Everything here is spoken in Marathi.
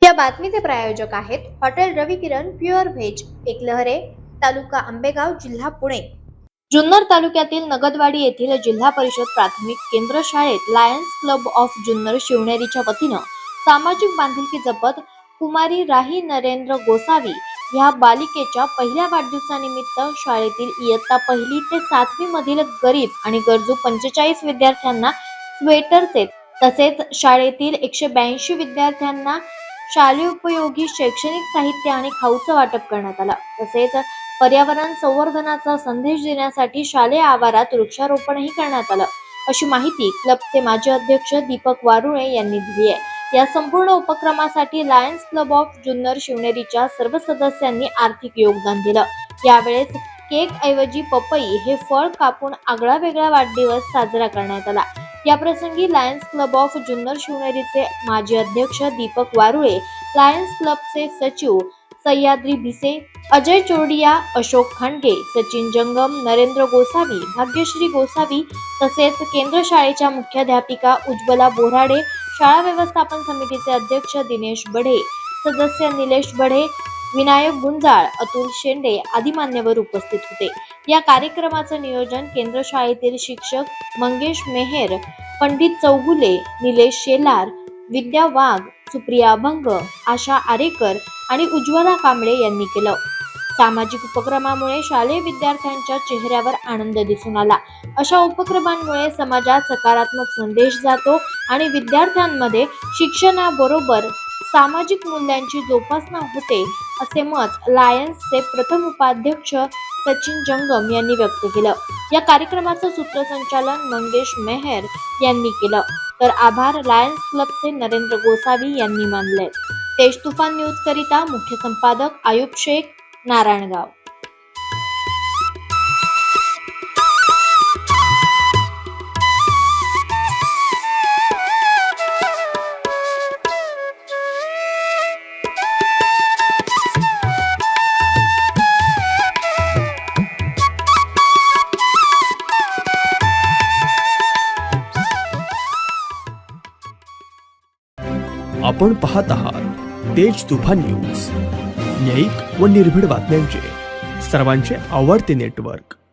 या बातमीचे प्रायोजक आहेत हॉटेल रविकिरण प्युअर व्हेज, एकलहरे, तालुका आंबेगाव, जिल्हा पुणे। जुन्नर तालुक्यातील नगदवाडी येथील जिल्हा परिषद प्राथमिक केंद्र शाळेत लायन्स क्लब ऑफ जुन्नर शिवनेरीच्या वतीनं सामाजिक बांधिलकी जपत कुमारी राही नरेंद्र गोसावी ह्या बालिकेच्या पहिल्या वाढदिवसानिमित्त शाळेतील इयत्ता 1ली ते 7वी मधील गरीब आणि गरजू 45 विद्यार्थ्यांना स्वेटरचे तसेच शाळेतील 182 विद्यार्थ्यांना शालेयोपयोगी शैक्षणिक साहित्य आणि खाऊचं वाटप करण्यात आलं। तसेच पर्यावरण संवर्धनाचा संदेश देण्यासाठी शालेय आवारात वृक्षारोपणही करण्यात आलं, अशी माहिती क्लबचे माजी अध्यक्ष दीपक वारुळे यांनी दिली आहे। या संपूर्ण उपक्रमासाठी लायन्स क्लब ऑफ जुन्नर शिवनेरीच्या सर्व सदस्यांनी आर्थिक योगदान दिलं। यावेळेस केक ऐवजी पपई हे फळ कापून आगळा वेगळा वाढदिवस साजरा करण्यात आला। या प्रसंगी लायन्स क्लब ऑफ जुन्नर शिवनेरीचे माजी अध्यक्ष दीपक वारुळे, लायन्स क्लबचे सचिव सह्याद्री भिसे, अजय चोरडिया, अशोक खांडगे, सचिन जंगम, नरेंद्र गोसावी, भाग्यश्री गोसावी तसेच केंद्र शाळेच्या मुख्याध्यापिका उज्ज्वला बोराडे, शाळा व्यवस्थापन समितीचे अध्यक्ष दिनेश बढे, सदस्य निलेश बढे, विनायक गुंजाळ, अतुल शेंडे आदी मान्यवर उपस्थित होते। या कार्यक्रमाचं नियोजन केंद्र शाळेतील शिक्षक मंगेश मेहर, पंडित चौगुले, निलेश शेलार, विद्या वाघ, सुप्रिया अभंग, आशा आरेकर आणि उज्ज्वला कांबळे यांनी केलं। सामाजिक उपक्रमामुळे शालेय विद्यार्थ्यांच्या चेहऱ्यावर आनंद दिसून आला। अशा उपक्रमांमुळे समाजात सकारात्मक संदेश जातो आणि विद्यार्थ्यांमध्ये शिक्षणाबरोबर सामाजिक मूल्यांची जोपासना होते, असे मत लायन्सचे प्रथम उपाध्यक्ष सचिन जंगम यांनी व्यक्त केलं। या कार्यक्रमाचं सूत्रसंचालन मंगेश मेहर यांनी केलं, तर आभार लायन्स क्लबचे नरेंद्र गोसावी यांनी मानले। तेज तुफान न्यूज करिता मुख्य संपादक आयुब शेख, नारायणगाव। आपण पाहत आहात तेज तुफान न्यूज, न्यायिक व निर्भीड बातम्यांचे सर्वांचे आवडते नेटवर्क।